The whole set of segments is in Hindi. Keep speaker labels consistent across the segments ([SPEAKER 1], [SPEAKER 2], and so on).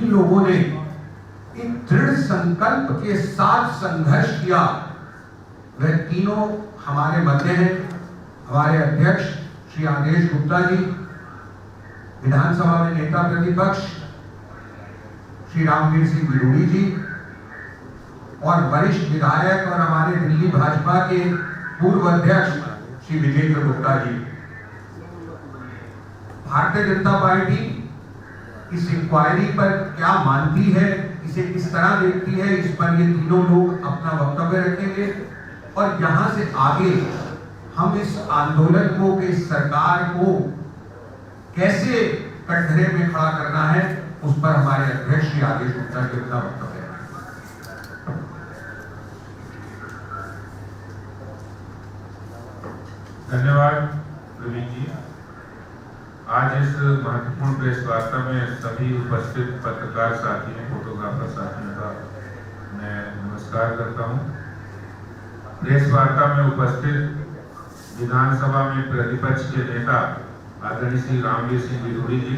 [SPEAKER 1] लोगों ने एक दृढ़ संकल्प के साथ संघर्ष किया, वह तीनों हमारे मध्य हैं। हमारे अध्यक्ष श्री आदेश गुप्ता जी, विधानसभा में नेता प्रतिपक्ष श्री रामवीर सिंह बिरूड़ी जी, और वरिष्ठ विधायक और हमारे दिल्ली भाजपा के पूर्व अध्यक्ष श्री विजेंद्र गुप्ता जी। भारतीय जनता पार्टी इस इंक्वायरी पर क्या मानती है, इसे किस तरह देखती है, इस पर ये तीनों लोग अपना वक्तव्य रखेंगे और यहां से आगे हम इस आंदोलन को, इस सरकार को कैसे कटघरे में खड़ा करना है, उस पर हमारे अध्यक्ष श्री आदेश गुप्ता जी अपना वक्तव्य रखेंगे।
[SPEAKER 2] धन्यवाद प्रवीण जी। आज इस महत्वपूर्ण प्रेस वार्ता में सभी उपस्थित पत्रकार साथियों, फोटोग्राफर साथियों का मैं नमस्कार करता हूं। प्रेस वार्ता में उपस्थित विधानसभा में प्रतिपक्ष के नेता आदरणीय श्री रामवीर सिंह बिरूड़ी जी,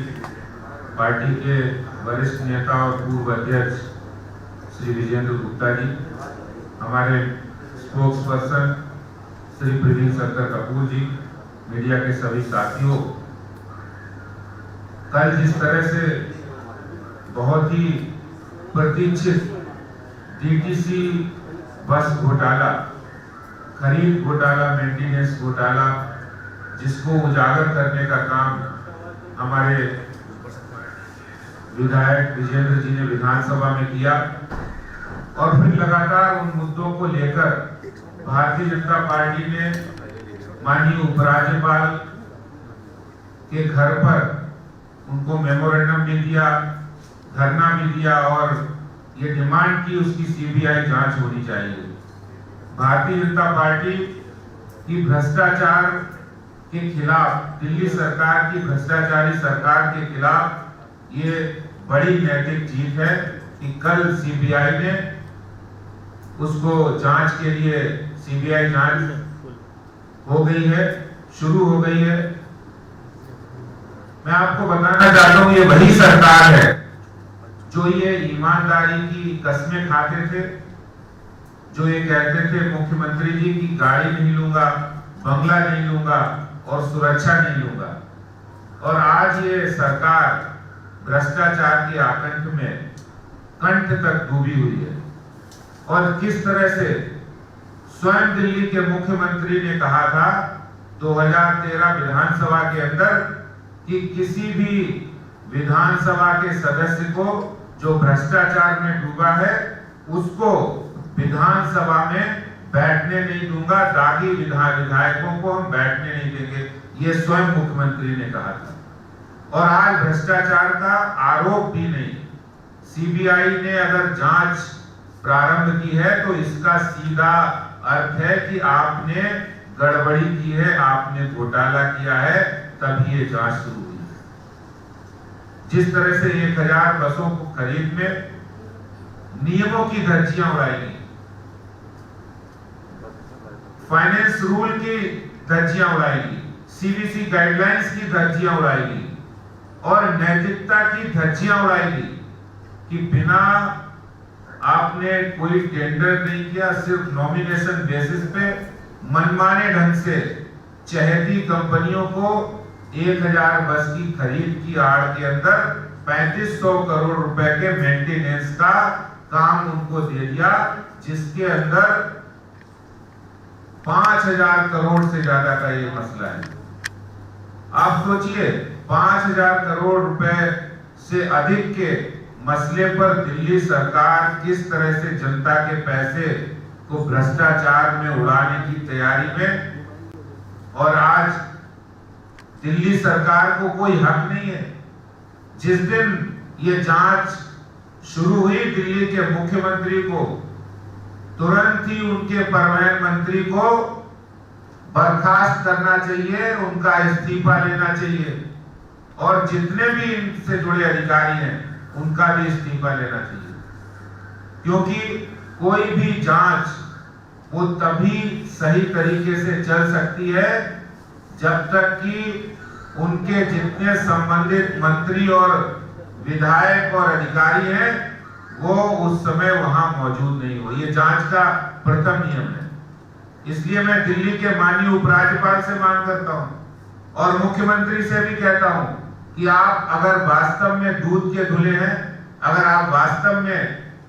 [SPEAKER 2] पार्टी के वरिष्ठ नेता और पूर्व अध्यक्ष श्री विजेंद्र गुप्ता जी, हमारे स्पोक्स पर्सन श्री प्रवीण शंकर कपूर जी, मीडिया के सभी साथियों, कल जिस तरह से बहुत ही प्रतीक्षित डीटीसी बस घोटाला, खरीद घोटाला, मेंटेनेंस घोटाला, जिसको उजागर करने का काम हमारे विधायक विजेंद्र जी ने विधानसभा में किया, और फिर लगातार उन मुद्दों को लेकर भारतीय जनता पार्टी ने माननीय उपराज्यपाल के घर पर उनको मेमोरेंडम भी दिया, धरना भी दिया और ये डिमांड की उसकी सीबीआई जांच होनी चाहिए। भारतीय जनता पार्टी की भ्रष्टाचार के खिलाफ, दिल्ली सरकार की भ्रष्टाचारी सरकार के खिलाफ ये बड़ी नैतिक जीत है कि कल सीबीआई ने उसको जांच के लिए, सीबीआई जांच हो गई है, शुरू हो गई है। मैं आपको बताना चाहता हूं, ये वही सरकार है जो ये ईमानदारी की कस्में खाते थे, जो ये कहते थे मुख्यमंत्री जी की गाड़ी नहीं लूंगा, बंगला नहीं लूंगा और सुरक्षा नहीं लूंगा, और आज ये सरकार भ्रष्टाचार के आकंठ में कंठ तक डूबी हुई है। और किस तरह से स्वयं दिल्ली के मुख्यमंत्री ने कहा था 2013 विधानसभा के अंदर कि किसी भी विधानसभा के सदस्य को जो भ्रष्टाचार में डूबा है उसको विधानसभा में बैठने नहीं दूंगा, दागी विधायकों को हम बैठने नहीं देंगे, ये स्वयं मुख्यमंत्री ने कहा था। और आज भ्रष्टाचार का आरोप भी नहीं, सीबीआई ने अगर जांच प्रारंभ की है तो इसका सीधा अर्थ है कि आपने गड़बड़ी की है, आपने घोटाला किया है, तभी ये जांच शुरू हुई है। जिस तरह से 1000 बसों को खरीद में नियमों की धज्जियां उड़ाई गई, फाइनेंस रूल की धज्जियां उड़ाई गई, सीबीसी गाइडलाइंस की धज्जियां उड़ाई गई और नैतिकता की धज्जियां उड़ाई गई कि बिना आपने कोई टेंडर नहीं किया, सिर्फ नॉमिनेशन बेसिस पे मनमाने ढंग से चहेती कंपनियों को 1000 बस की खरीद की आड़ के अंदर 3500 करोड़ रुपए के मेंटेनेंस का काम उनको दे दिया, जिसके अंदर 5000 करोड़ से ज्यादा का ये मसला है। आप सोचिए 5000 करोड़ रुपए से अधिक के मसले पर दिल्ली सरकार किस तरह से जनता के पैसे को भ्रष्टाचार में उड़ाने की तैयारी में, और आज दिल्ली सरकार को कोई हक नहीं है। जिस दिन ये जांच शुरू हुई, दिल्ली के मुख्यमंत्री को तुरंत ही उनके परिवहन मंत्री को बर्खास्त करना चाहिए, उनका इस्तीफा लेना चाहिए, और जितने भी इनसे जुड़े अधिकारी हैं उनका भी इस्तीफा लेना चाहिए। क्योंकि कोई भी जांच वो तभी सही तरीके से चल सकती है जब तक कि उनके जितने संबंधित मंत्री और विधायक और अधिकारी हैं वो उस समय वहां मौजूद नहीं हो। ये जांच का प्रथम नियम है। इसलिए मैं दिल्ली के माननीय उपराज्यपाल से मांग करता हूं और मुख्यमंत्री से भी कहता हूं कि आप अगर वास्तव में दूध के धुले हैं, अगर आप वास्तव में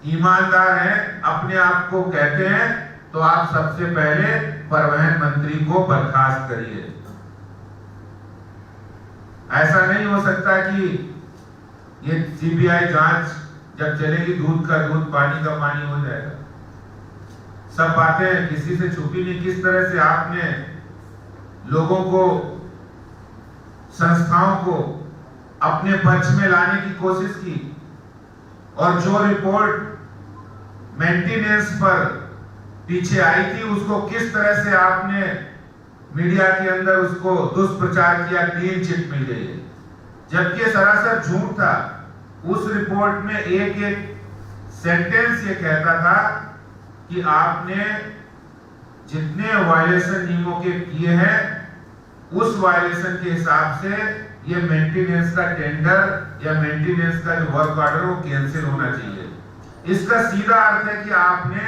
[SPEAKER 2] ईमानदार हैं, अपने आप को कहते हैं, तो आप सबसे पहले परिवहन मंत्री को बर्खास्त करिए। ऐसा नहीं हो सकता कि ये सीबीआई जांच जब चलेगी दूध का दूध पानी का पानी हो जाएगा। सब बातें किसी से छुपी नहीं। किस तरह से आपने लोगों को, संस्थाओं को अपने पक्ष में लाने की कोशिश की और जो रिपोर्ट मेंटेनेंस पर पीछे आई थी उसको किस तरह से आपने मीडिया के अंदर उसको दुष्प्रचार किया, क्लीन चिट मिल गई है, जबकि सरासर झूठ था। उस रिपोर्ट में एक एक सेंटेंस ये कहता था कि आपने जितने वायलेशन नियमों के किए हैं उस वायलेशन के हिसाब से ये मेंटेनेंस का टेंडर या मेंटेनेंस का जो वर्क ऑर्डर वो कैंसिल होना चाहिए। इसका सीधा अर्थ है कि आपने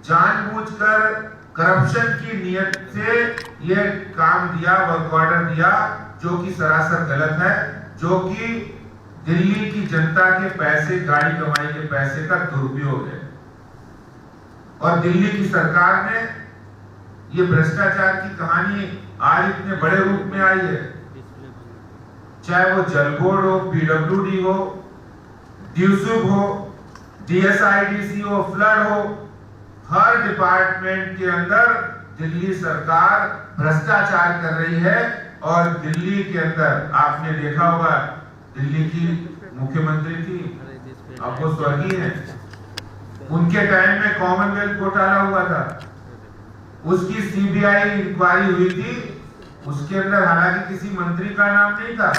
[SPEAKER 2] जानबूझकर करप्शन की नियत से ये काम दिया, वर्क ऑर्डर दिया, जो कि सरासर गलत है, जो कि दिल्ली की जनता के पैसे, गाड़ी कमाई के पैसे का दुरुपयोग है। और दिल्ली की सरकार ने ये भ्रष्टाचार की कहानी आज इतने बड़े रूप में आई है, चाहे वो जल बोर्ड हो, पीडब्ल्यूडी हो, ड्यूसुब हो, डीएसआईडीसी हो, फ्लड हो, हर डिपार्टमेंट के अंदर दिल्ली सरकार भ्रष्टाचार कर रही है। और दिल्ली के अंदर आपने देखा होगा, दिल्ली की मुख्यमंत्री थी, अब वो स्वर्गीय है, उनके टाइम में कॉमनवेल्थ घोटाला हुआ था, उसकी सीबीआई इंक्वायरी हुई थी, उसके अंदर हालांकि किसी मंत्री का नाम नहीं था।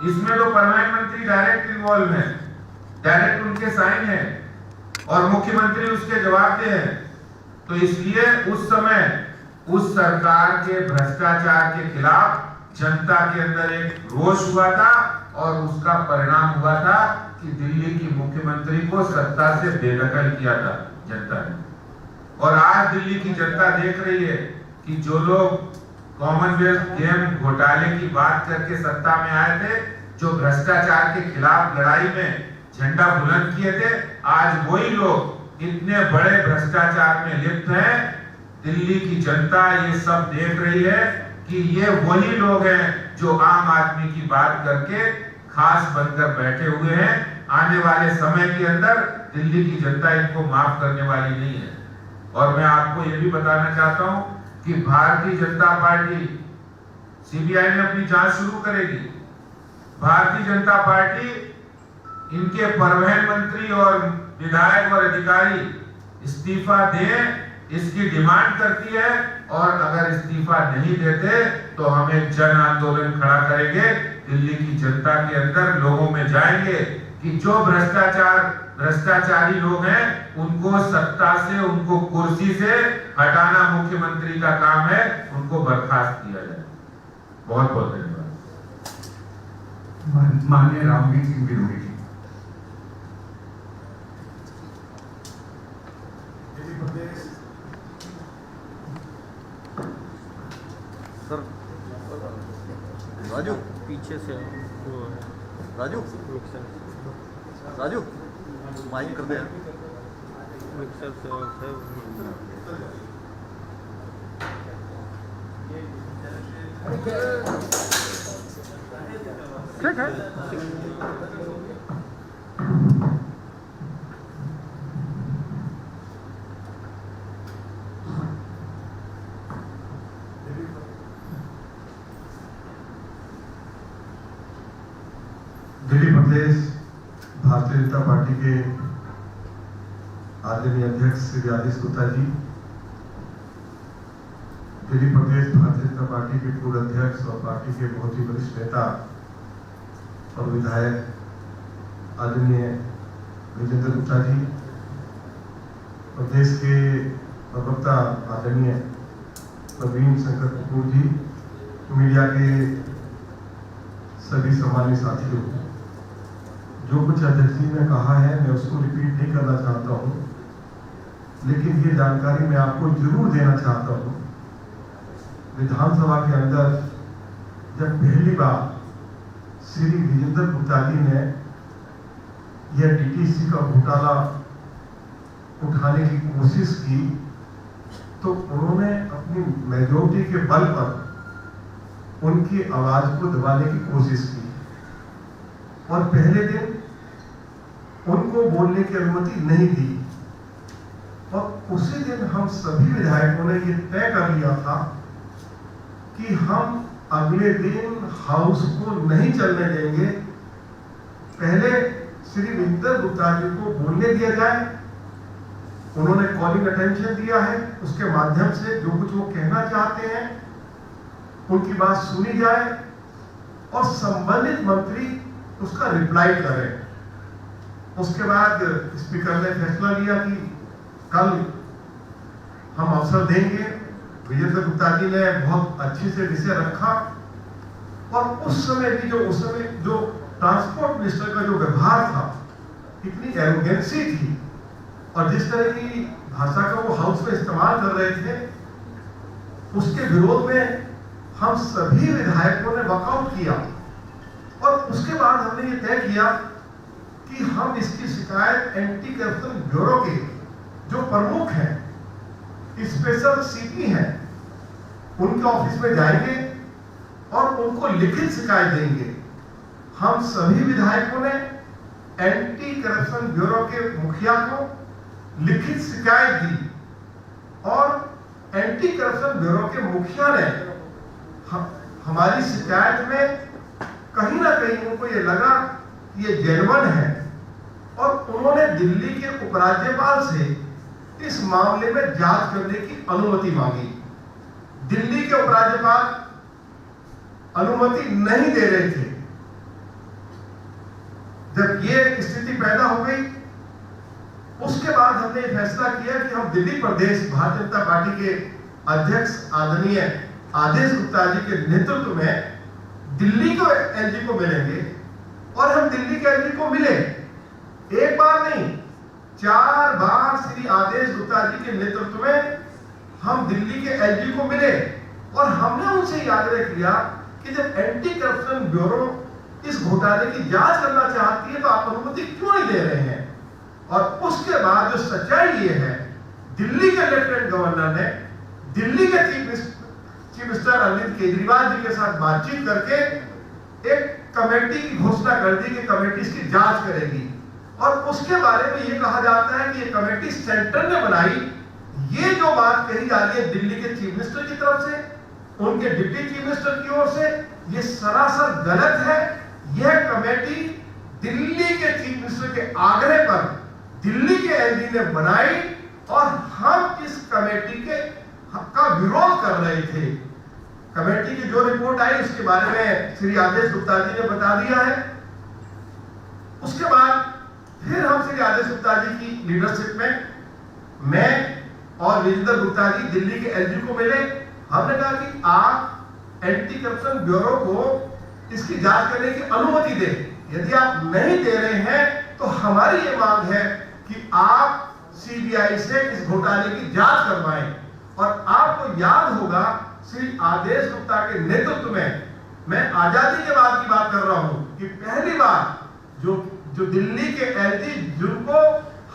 [SPEAKER 2] इसमें तो प्रधानमंत्री डायरेक्ट इन्वॉल्व है, डायरेक्ट उनके साइन है और मुख्यमंत्री उसके जवाबदेह है। तो इसलिए उस समय उस सरकार के भ्रष्टाचार के खिलाफ जनता के अंदर एक रोष हुआ था और उसका परिणाम हुआ था कि दिल्ली की मुख्यमंत्री को सत्ता से बेदखल किया था जनता ने। और आज दिल्ली की जनता देख रही है कि जो लोग कॉमनवेल्थ गेम घोटाले की बात करके सत्ता में आए थे, जो भ्रष्टाचार के खिलाफ लड़ाई में झंडा बुलंद किए थे, आज वही लोग इतने बड़े भ्रष्टाचार में लिप्त हैं। दिल्ली की जनता ये सब देख रही है कि ये वही लोग हैं जो आम आदमी की बात करके खास बनकर बैठे हुए हैं। आने वाले समय के अंदर दिल्ली की जनता इनको माफ करने वाली नहीं है। और मैं आपको ये भी बताना चाहता हूं कि भारतीय जनता पार्टी, सीबीआई में अपनी जांच शुरू करेगी। भारतीय जनता पार्टी इनके परिवहन मंत्री और विधायक और अधिकारी इस्तीफा दें, इसकी डिमांड करती है। और अगर इस्तीफा नहीं देते तो हम एक जन आंदोलन खड़ा करेंगे, दिल्ली की जनता के अंदर लोगों में जाएंगे कि जो भ्रष्टाचारी लोग हैं उनको सत्ता से, उनको कुर्सी से हटाना मुख्यमंत्री का काम है, उनको बर्खास्त किया जाए। बहुत बहुत धन्यवाद।
[SPEAKER 1] माननीय रामवीर सिंह विरोधी जी।
[SPEAKER 3] सर राजू
[SPEAKER 4] पीछे से वो है,
[SPEAKER 3] राजू राजू माइक कर दे यार।
[SPEAKER 4] मिक्सर से ऑफ है।
[SPEAKER 3] ठीक है।
[SPEAKER 5] दिल्ली प्रदेश भारतीय जनता पार्टी के आदरणीय अध्यक्ष श्री आदेश गुप्ता जी, दिल्ली प्रदेश भारतीय जनता पार्टी के पूर्व अध्यक्ष और पार्टी के बहुत ही वरिष्ठ नेता और विधायक आदरणीय विजेंद्र गुप्ता जी, प्रदेश के प्रवक्ता आदरणीय प्रवीण शंकर कपूर जी, मीडिया के सभी सम्मानित साथियों, जो कुछ अध्यक्ष जी ने कहा है मैं उसको रिपीट नहीं करना चाहता हूँ, लेकिन ये जानकारी मैं आपको जरूर देना चाहता हूँ। विधानसभा के अंदर जब पहली बार श्री विजेंद्र गुप्ता जी ने यह डीटीसी का घोटाला उठाने की कोशिश की, तो उन्होंने अपनी मेजोरिटी के बल पर उनकी आवाज को दबाने की कोशिश की और पहले दिन उनको बोलने की अनुमति नहीं दी। और उसी दिन हम सभी विधायकों ने यह तय कर लिया था कि हम अगले दिन हाउस को नहीं चलने देंगे। पहले श्री विजेंद्र गुप्ता जी को बोलने दिया जाए, उन्होंने कॉलिंग अटेंशन दिया है, उसके माध्यम से जो कुछ वो कहना चाहते हैं उनकी बात सुनी जाए और संबंधित मंत्री उसका रिप्लाई करें। उसके बाद स्पीकर ने फैसला लिया कि कल हम अवसर देंगे। विजेंद्र गुप्ता जी ने बहुत अच्छे से विषय रखा और उस समय भी जो ट्रांसपोर्ट मिनिस्टर का जो व्यवहार था, इतनी एरोगेंसी थी और जिस तरह की भाषा का वो हाउस में इस्तेमाल कर रहे थे, उसके विरोध में हम सभी विधायकों ने वॉकआउट किया। और उसके बाद हमने ये तय किया कि हम इसकी शिकायत एंटी करप्शन ब्यूरो के जो प्रमुख हैं, स्पेशल सीपी हैं, उनके ऑफिस में जाएंगे और उनको लिखित शिकायत देंगे। हम सभी विधायकों ने एंटी करप्शन ब्यूरो के मुखिया को लिखित शिकायत दी और एंटी करप्शन ब्यूरो के मुखिया ने हमारी शिकायत में कहीं ना कहीं उनको ये लगा कि ये जेन्युइन है और उन्होंने दिल्ली के उपराज्यपाल से इस मामले में जांच करने की अनुमति मांगी। दिल्ली के उपराज्यपाल अनुमति नहीं दे रहे थे। जब ये स्थिति पैदा हो गई, उसके बाद हमने फैसला किया कि हम दिल्ली प्रदेश भारतीय जनता पार्टी के अध्यक्ष आदरणीय आदेश गुप्ता जी के नेतृत्व में दिल्ली को एलजी को मिलेंगे। और हम दिल्ली के एलजी को मिले, एक बार नहीं 4 बार श्री आदेश गुप्ता जी के नेतृत्व में हम दिल्ली के एलजी को मिले और हमने उनसे आग्रह किया कि जब एंटी करप्शन ब्यूरो इस घोटाले की जांच करना चाहती है तो आप अनुमति क्यों नहीं दे रहे हैं। और उसके बाद जो सच्चाई ये है, दिल्ली के लेफ्टिनेंट गवर्नर ने दिल्ली के चीफ मिनिस्टर अरविंद केजरीवाल जी के साथ बातचीत करके एक कमेटी की घोषणा कर दी कि कमेटी इसकी जांच करेगी। और उसके बारे में ये कहा जाता है कि ये कमेटी सेंटर ने बनाई। ये जो बात कही जा रही है दिल्ली के चीफ मिनिस्टर की तरफ से, उनके डिप्टी चीफ मिनिस्टर की ओर से, ये सरासर गलत है। यह कमेटी दिल्ली के चीफ मिनिस्टर के आग्रह पर दिल्ली के एलजी ने बनाई और हम इस कमेटी का विरोध कर रहे थे। कमेटी की जो रिपोर्ट आई उसके बारे में श्री आदेश गुप्ता जी ने बता दिया है। उसके बाद फिर हम श्री आदेश गुप्ता जी की लीडरशिप में मैं और विजेंद्र गुप्ता जी दिल्ली के एलजी को मिले। हमने कहा कि आप एंटी करप्शन ब्यूरो को इसकी जांच करने की अनुमति दें। यदि आप नहीं दे रहे हैं तो हमारी ये मांग है कि आप सीबीआई से इस घोटाले की जांच करवाएं। और आपको याद होगा श्री आदेश गुप्ता के नेतृत्व में, मैं आजादी के बाद की बात कर रहा हूं, कि पहली बार जो दिल्ली के एलजी जिनको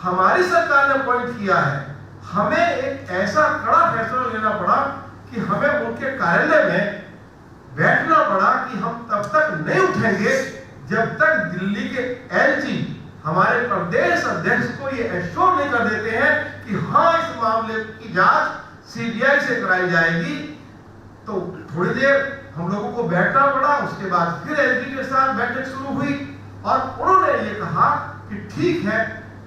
[SPEAKER 5] हमारी सरकार ने अपॉइंट किया है, हमें एक ऐसा कड़ा फैसला लेना पड़ा कि हमें उनके कार्यालय में बैठना पड़ा कि हम तब तक नहीं उठेंगे जब तक दिल्ली के एलजी हमारे प्रदेश अध्यक्ष को ये एश्योर नहीं कर देते हैं कि हाँ इस मामले की जांच सीबीआई से कराई जाएगी। तो थोड़ी देर हम लोगों को बैठना पड़ा। उसके बाद फिर एलजी के साथ बैठक शुरू हुई और उन्होंने ये कहा कि ठीक है,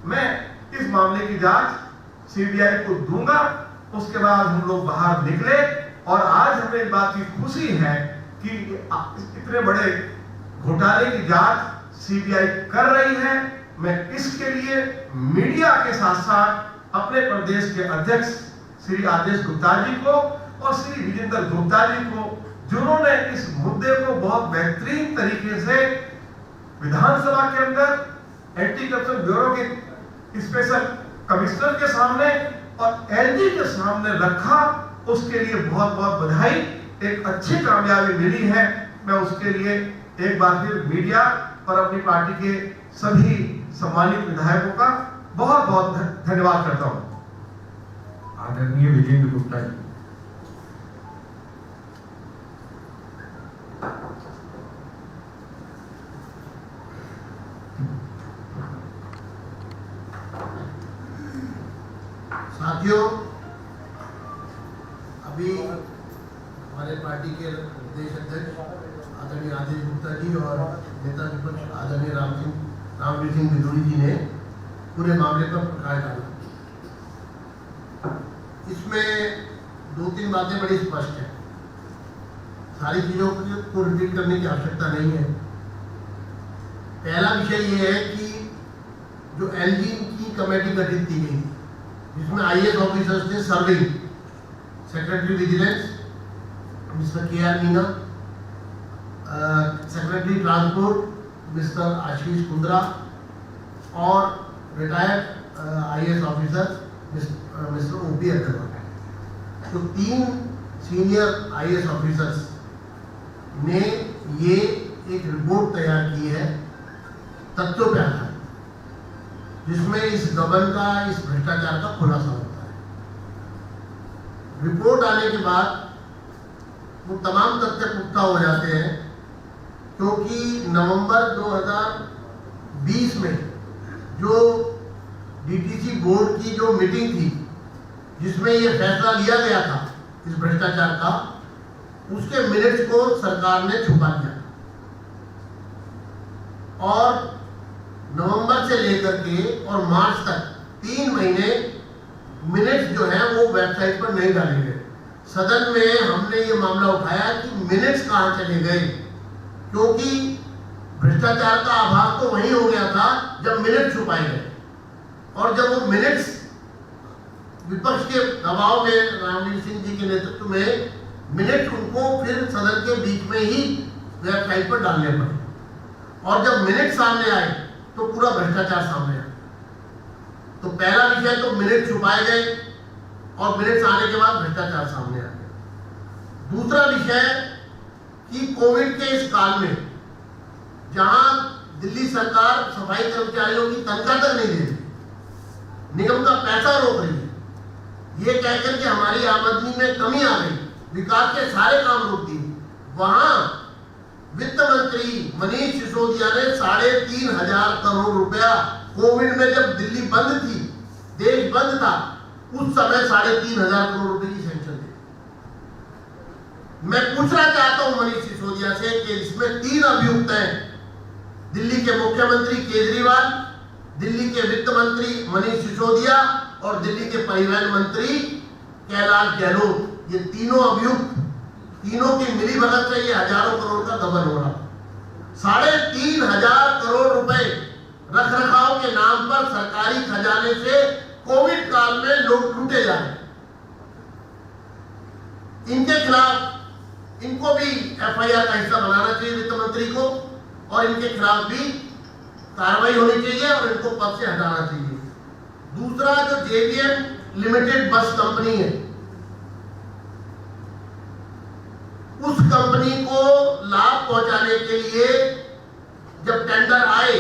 [SPEAKER 5] मैं इस मामले की जांच सीबीआई को दूंगा। उसके बाद हम लोग बाहर निकले और आज हमें इस बात की खुशी है कि इतने बड़े घोटाले की जांच सीबीआई कर रही है। मैं इसके लिए मीडिया के साथ साथ अपने प्रदेश के अध्यक्ष श्री आदेश गुप्ता जी को और श्री विजेंद्र गुप्ता जी को, जिन्होंने इस मुद्दे को बहुत बेहतरीन तरीके से विधानसभा के अंदर एंटी करप्शन ब्यूरो के स्पेशल कमिश्नर के सामने और एलजी के सामने रखा, उसके लिए बहुत बहुत बधाई। एक अच्छी कामयाबी मिली है। मैं उसके लिए एक बार फिर मीडिया और अपनी पार्टी के सभी सम्मानित विधायकों का बहुत बहुत धन्यवाद करता हूं।
[SPEAKER 1] आदरणीय विजेंद्र गुप्ता जी।
[SPEAKER 6] साथियों, अभी हमारे पार्टी के प्रदेश अध्यक्ष आदरणीय आदेश गुप्ता जी और नेता विपक्ष आदरणीय रामवीर सिंह बिदूरी जी ने पूरे मामले पर प्रकाश डाला। इसमें 2-3 बातें बड़ी स्पष्ट हैं। सारी चीजों को रिपीट करने की आवश्यकता नहीं है। पहला विषय ये है कि जो एलजी की कमेटी गठित की गई जिसमें आईएएस ऑफिसर्स थे serving, secretary vigilance mister K R. Meena, secretary transport mister Ashish Kundra और retired IAS officer mister O P. Agarwal. तो 3 सीनियर आईएएस ऑफिसर्स ने ये एक रिपोर्ट तैयार की है तथ्यों पे आधारित, जिसमें इस गबन का, इस भ्रष्टाचार का खुलासा होता है। रिपोर्ट आने के बाद वो तमाम तथ्य पुख्ता हो जाते हैं, क्योंकि नवंबर 2020 में जो डीटीसी बोर्ड की जो मीटिंग थी जिसमें ये फैसला लिया गया था इस भ्रष्टाचार का, उसके मिनट्स को सरकार ने छुपा दिया और नवंबर से लेकर के और मार्च तक 3 महीने मिनट्स जो है वो वेबसाइट पर नहीं डाले गए। सदन में हमने ये मामला उठाया कि मिनट्स कहां चले गए, क्योंकि भ्रष्टाचार का आभास तो वही हो गया था जब मिनट छुपाए गए। और जब वो मिनट्स विपक्ष के दबाव में रामवीर सिंह जी के नेतृत्व में मिनट उनको फिर सदन के बीच में ही वेबसाइट पर डालने पड़े, और जब मिनट सामने आए तो पूरा भ्रष्टाचार सामने आया। तो पहला विषय तो मिनट छुपाए गए और मिनट्स आने के बाद भ्रष्टाचार सामने आ गया। दूसरा विषय कि कोविड के इस काल में जहां दिल्ली सरकार सफाई कर्मचारियों की तनख्वाह तक नहीं दे रही, निगम का पैसा रोक रही है, ये कहकर के हमारी आमदनी में कमी आ गई, विकास के सारे काम रोक दिए, वहां वित्त मंत्री मनीष सिसोदिया ने 3,500 करोड़ रुपया कोविड में जब दिल्ली बंद थी, देश बंद था, उस समय 3,500 करोड़ रुपए की सैंक्शन थी। मैं पूछना चाहता हूं मनीष सिसोदिया से कि इसमें 3 अभियुक्त हैं, दिल्ली के मुख्यमंत्री केजरीवाल, दिल्ली के वित्त मंत्री मनीष सिसोदिया और दिल्ली के परिवहन मंत्री कैलाश गहलोत। ये तीनों अभियुक्त, तीनों की मिली भगत से ये हजारों करोड़ का गबन हो रहा। 3,500 करोड़ रुपए रख रखाव के नाम पर सरकारी खजाने से कोविड काल में लोग लूटे जा रहे। इनके खिलाफ, इनको भी एफआईआर का हिस्सा बनाना चाहिए वित्त मंत्री को, और इनके खिलाफ भी कार्रवाई होनी चाहिए और इनको पद से हटाना चाहिए। दूसरा, जो जेवीएम लिमिटेड बस कंपनी है, उस कंपनी को लाभ पहुंचाने के लिए जब टेंडर आए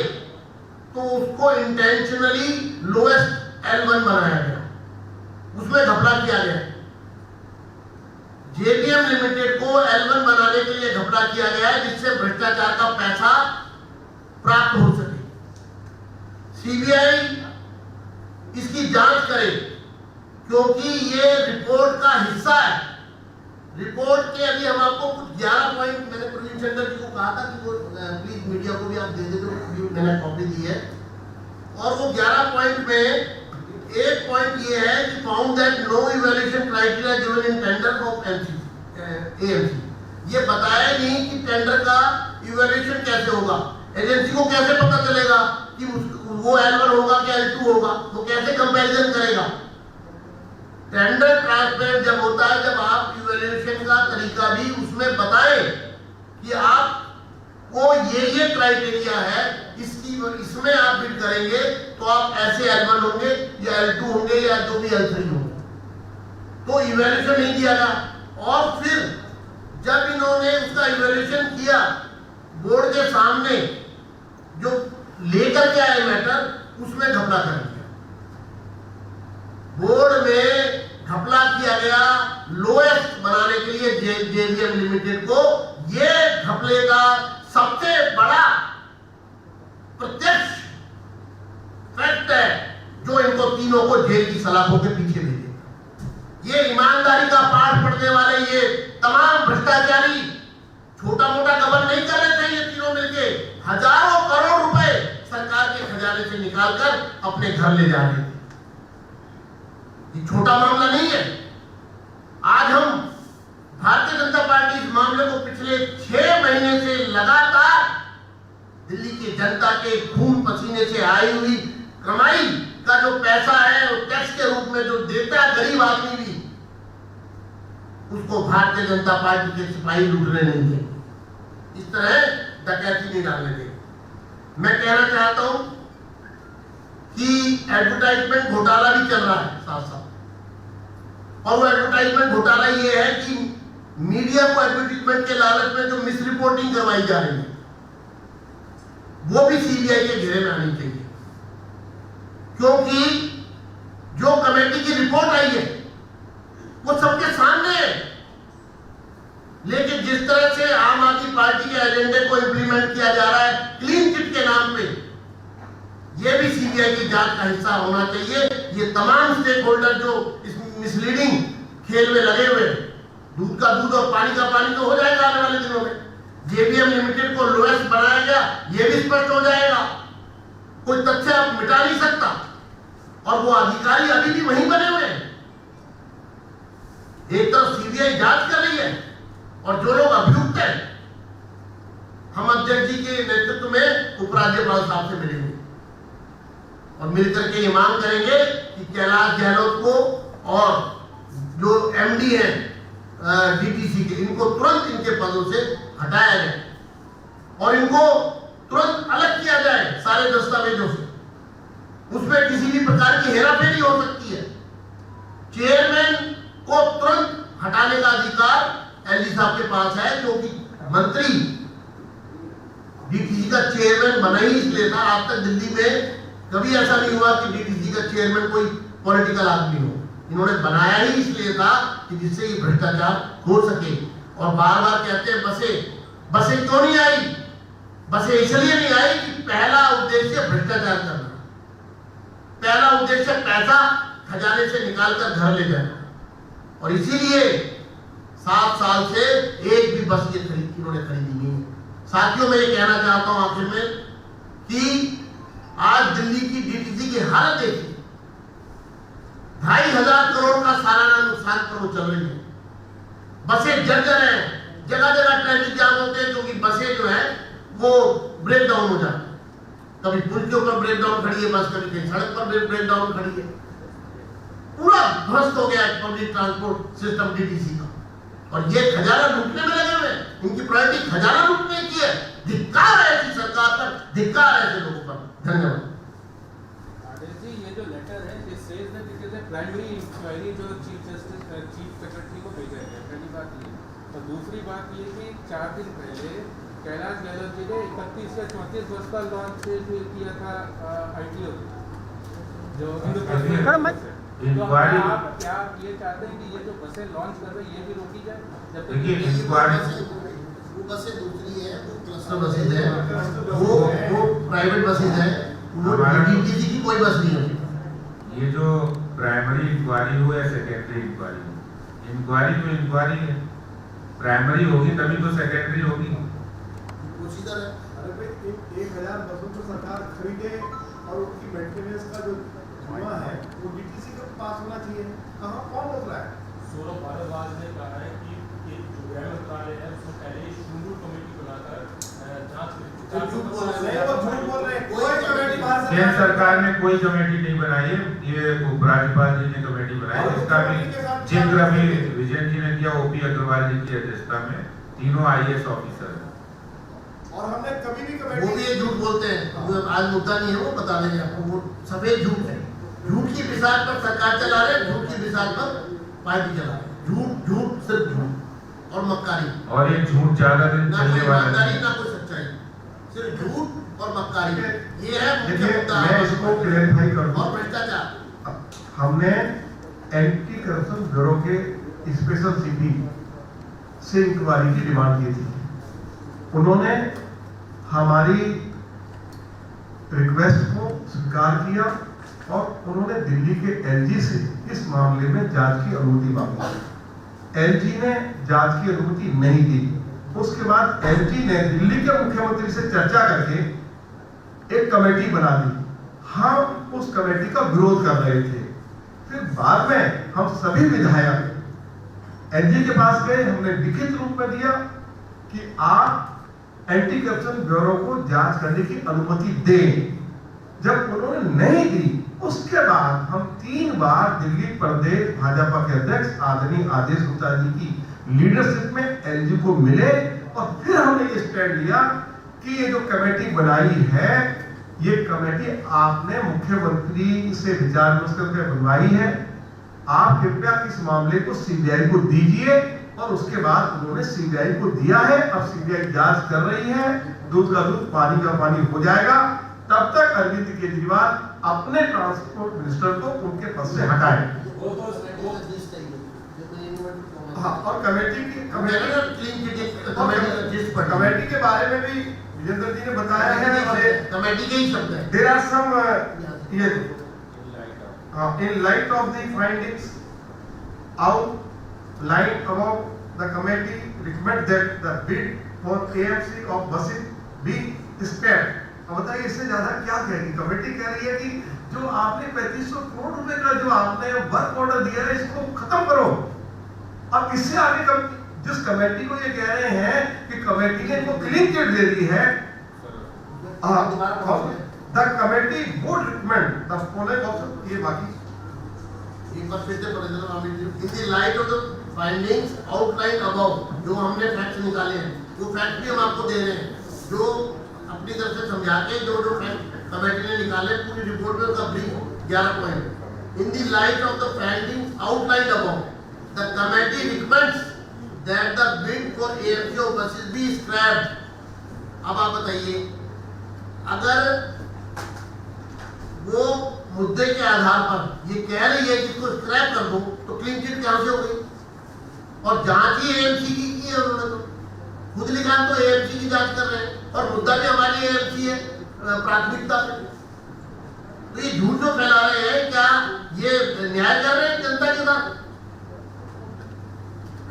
[SPEAKER 6] तो उसको इंटेंशनली लोएस्ट L1 बनाया गया, उसमें घपला किया गया। जेबीएम लिमिटेड को L1 बनाने के लिए घपला किया गया है, जिससे भ्रष्टाचार का पैसा प्राप्त हो सके। सीबीआई इसकी जांच करे, क्योंकि ये रिपोर्ट का हिस्सा है। रिपोर्ट के अभी हम आपको कुछ 11 पॉइंट, मैंने प्रवीण चंद्र जी को कहा था कि वो प्लीज मीडिया को भी आप दे दे, तो मैंने कॉपी दी है। और वो 11 पॉइंट में एक पॉइंट ये है कि found that no evaluation criteria given in tender of AMC. ये बताया नहीं कि टेंडर का इवैल्यूएशन कैसे होगा, एजेंसी को कैसे पता चलेगा कि वो L1 होगा कि L2 होगा, वो कैसे कंपैरिजन करेगा। टेंडर ट्रांसपेरेंट जब होता है, जब आप इवैल्यूएशन का तरीका भी उसमें बताएं कि आप को ये क्राइटेरिया है, इसमें आप बिड करेंगे तो आप ऐसे L1 होंगे या L2 होंगे या जो भी L3 होंगे। तो इवैल्यूएशन नहीं दिया गया। और फिर जब इन्होंने उसका इवैल्यूएशन किया बोर्ड के सामने, जो लेकर के आए मैटर, उसमें घपला कर दिया। बोर्ड में घपला किया गया लोएस्ट बनाने के लिए जेवीएम लिमिटेड को। ये घपले का सबसे बड़ा प्रत्यक्ष फैक्ट है जो इनको तीनों को जेल की सलाखों के पीछे भेजे। ये ईमानदारी का पाठ पढ़ने वाले ये तमाम भ्रष्टाचारी छोटा मोटा गबन नहीं कर रहे थे। ये तीनों मिलके हजारों करोड़ रुपए सरकार के खजाने से निकालकर अपने घर ले जा रहे थे। ये छोटा मामला नहीं है। आज हम भारतीय जनता पार्टी इस मामले को पिछले 6 महीने से लगातार दिल्ली की जनता के खून पसीने से आई हुई कमाई का जो पैसा है वो टैक्स के रूप में जो देता है गरीब आदमी भी, उसको भारतीय जनता पार्टी के सिपाही लूटने नहीं देंगे। इस तरह डकैती नहीं डालने देंगे। मैं कहना चाहता हूं कि एडवर्टाइजमेंट घोटाला भी चल रहा है साथ साथ, और वो एडवर्टाइजमेंट घोटाला ये है कि मीडिया को एडवर्टाइजमेंट के लालच में जो मिस रिपोर्टिंग करवाई जा रही है वो भी सीबीआई के घेरे में आनी चाहिए। क्योंकि जो कमेटी की रिपोर्ट आई है वो सबके सामने है, लेकिन जिस तरह से आम आदमी पार्टी के एजेंडे को इंप्लीमेंट किया जा रहा है क्लीन चिट के नाम पे, ये भी सीबीआई की जांच का हिस्सा होना चाहिए। ये तमाम स्टेक होल्डर जो इस मिसलीडिंग खेल में लगे हुए, दूध का दूध और पानी का पानी तो हो जाएगा आने वाले दिनों में। जेबीएम लिमिटेड को लोएस्ट बनाया गया, ये भी स्पष्ट हो जाएगा। कोई तथ्य आप मिटा नहीं सकता, और वो अधिकारी अभी भी वहीं बने हुए हैं। एक तरफ सीबीआई जांच कर रही है और जो लोग अभियुक्त हैं, हम अध्यक्ष जी के नेतृत्व में उपराज्यपाल साहब से मिलेंगे और मिलकर के ये मांग करेंगे कि कैलाश गहलोत को और जो एमडी हैं डीटीसी के, इनको तुरंत इनके पदों से हटाया जाए और इनको तुरंत अलग किया जाए सारे दस्तावेजों से। उसमें किसी भी प्रकार की हेराफेरी हो सकती है। चेयरमैन को तुरंत हटाने का अधिकार एलजी साहब के पास है, क्योंकि मंत्री डीटीसी का चेयरमैन बना ही इसलिए था। आज तक दिल्ली में कभी ऐसा नहीं हुआ कि डीटीसी का चेयरमैन कोई पॉलिटिकल आदमी हो। इन्होंने बनाया ही इसलिए था कि जिससे ये भ्रष्टाचार हो सके। और बार बार कहते हैं बसें क्यों नहीं आई? बसें इसलिए नहीं आई कि पहला उद्देश्य भ्रष्टाचार करना, पहला उद्देश्य पैसा खजाने से निकालकर घर ले जाना, और इसीलिए 7 साल से एक भी बस इन्होंने खरीदी नहीं है। साथियों, मैं ये कहना चाहता हूं आखिर में कि आज दिल्ली की डीटीसी की हालत देखिए। 2,500 करोड़ का सालाना नुकसान पर वो चल रही है। बसें जर्जर हैं, जगह जगह ट्रैफिक जाम होते हैं क्योंकि बसें जो है वो ब्रेक डाउन हो जाती है। कभी पुल के ऊपर ब्रेक डाउन खड़ी है बस, कभी कहीं सड़क पर ब्रेक डाउन खड़ी है। पूरा ध्वस्त हो गया पब्लिक ट्रांसपोर्ट सिस्टम डीटीसी का, और ये खजाना लूटने में लगे हुए हैं। इनकी प्रायोरिटी खजाना लूटने की है। धिक्कार है ऐसी सरकार पर, धिक्कार है ऐसे लोगों पर। धन्यवाद।
[SPEAKER 7] ये जो लेटर है this says that it is a primary inquiry जो चीफ सेक्रेटरी को भेजा गया। पहली बात ये, और दूसरी बात ये कि 4 दिन पहले कैलाश गहलोत जी ने 31 या 34 बस का लॉन्च किया था आईटीओ जो
[SPEAKER 2] इंक्वायरी।
[SPEAKER 7] आप क्या ये चाहते हैं कि ये जो बसें लॉन्च कर रहे हैं ये भी रोकी जाए जब तक?
[SPEAKER 2] देखिए, इंक्वायरी
[SPEAKER 6] वो बसें दूसरी है, वो क्लस्टर बसेज है, वो प्राइवेट बसेज है, वो डीटीसी की कोई बस नहीं है।
[SPEAKER 2] ये जो प्राइमरी इंक्वायरी हो या सेकेंडरी इंक्वायरी हो, इंक्वायरी तो इंक्वायरी है। प्राइमरी होगी तभी तो सेकेंडरी होगी।
[SPEAKER 6] उसी तरह
[SPEAKER 8] अरे भाई 1000 बसों को सरकार खरीदे और उनकी मेंटेनेंस का जो धुआं है वो डीटीसी के पास होना चाहिए। कहाँ कौन रोक रहा है?
[SPEAKER 9] सौरभ भारद्वाज ने कहा है कि जो गृह मंत्रालय है उसमें पहले ही शुरू कमेटी बनाकर जांच
[SPEAKER 8] झूठ बोल रहे हैं। कोई कमेटी बाहर से
[SPEAKER 2] केंद्र सरकार ने कोई कमेटी नहीं बनाई है, ये उपराज्यपाल जी ने कमेटी बनाई है। इसका भी जिक्र अभी विजयन जी ने किया, ओपी अग्रवाल जी की अध्यक्षता में 3 IAS ऑफिसर है।
[SPEAKER 8] और हमने कभी भी
[SPEAKER 6] वो
[SPEAKER 8] कमेटी
[SPEAKER 6] भी ये झूठ बोलते हैं, वो आज मुद्दा नहीं है, वो बता देंगे आपको, वो सफेद झूठ है। झूठ की मिसाल पर सरकार चला रहे हैं, झूठ की मिसाल पर पार्टी चला रहे हैं। झूठ झूठ सिर्फ झूठ और मक्कारी,
[SPEAKER 2] और ये झूठ ज्यादा दिन
[SPEAKER 6] ना कोई
[SPEAKER 2] चलने वाला
[SPEAKER 6] ईमानदारी
[SPEAKER 2] नहीं।
[SPEAKER 6] ना कोई सच्चाई, सिर्फ झूठ और मक्कारी, ये है मुख्य
[SPEAKER 5] देखिए
[SPEAKER 6] मुद्दा।
[SPEAKER 5] मैं इसको क्लैरिफाई कर दूं।
[SPEAKER 6] और भ्रष्टाचार,
[SPEAKER 5] हमने एंटी करप्शन ब्यूरो के स्पेशल सीपी से इंक्वायरी की डिमांड की थी। उन्होंने हमारी रिक्वेस्ट को स्वीकार किया और उन्होंने दिल्ली के एलजी से इस मामले में जांच की अनुमति मांगी। एलजी ने जांच की अनुमति नहीं दी। उसके बाद एलजी ने दिल्ली के मुख्यमंत्री से चर्चा करके एक कमेटी बना दी। हम उस कमेटी का विरोध कर रहे थे। फिर बाद में हम सभी विधायक एलजी के पास गए, हमने लिखित रूप में दिया कि आप एंटी करप्शन ब्यूरो को जांच करने की अनुमति दें। जब उन्होंने नहीं दी, उसके बाद हम 3 बार दिल्ली प्रदेश भाजपा के अध्यक्ष आदरणीय आदेश गुप्ता जी की लीडरशिप में एलजी को मिले और फिर हमने ये स्टैंड लिया कि ये जो कमेटी बनाई है, ये कमेटी आपने मुख्यमंत्री से विचार विमर्श करके बनवाई है। आप कृपया इस मामले को सीबीआई को दीजिए। और उसके बाद उन्होंने सीबीआई को दिया है। अब सीबीआई जांच कर रही है, दूध का दूध पानी का पानी हो जाएगा। तब तक अरविंद केजरीवाल अपने ट्रांसपोर्ट मिनिस्टर को उनके पद से हटाएं। हाँ, और कमेटी के बारे में भी विजेंद्र जी ने बताया है। और
[SPEAKER 6] कमेटी के ही शब्द है।
[SPEAKER 5] There are some in light of the findings outlined above, the committee recommend that the bid for AMC of buses be scrapped। अब बताइए इससे ज्यादा क्या कहेगी कमेटी? कह रही है कि जो आपने 3500 करोड़ रुपए का जो आपने वर्क ऑर्डर दिया है, इसको खत्म करो। अब इससे आगे जिस कमेटी को ये कह रहे हैं कि कमेटी ने इनको क्लीन चिट दे दी है, the committee would recommend the following also। ये बाकी
[SPEAKER 6] एक बार फिर से पढ़ देना Amit ji. In the light of the findings outlined above, जो हमने फैक्ट्स निकाले हैं, वो फैक्ट भी हम आपको दे रहे हैं, जो अपनी तरफ से समझा के जो फैक्ट कमेटी ने निकाले, पूरी रिपोर्ट में उसका brief 11 point. In the light of the findings outlined above, the committee recommends that the bid for AMC of buses be scrapped। अब आप बताइए, अगर वो मुद्दे के आधार पर ये कह रही है कि इसको स्क्रैप कर दो, तो क्लीन चिट कहां से हो गई? और जांच ही एएमसी की है उन्होंने, तो खुद लिखा तो एएमसी की जांच कर रहे हैं और मुद्दा भी हमारी एएमसी है प्राथमिकता पे। तो ये झूठ जो फैला रहे हैं, क्या ये न्याय कर रहे हैं जनता के साथ?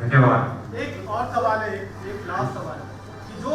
[SPEAKER 2] धन्यवाद।
[SPEAKER 8] एक और सवाल है, एक लास्ट सवाल कि जो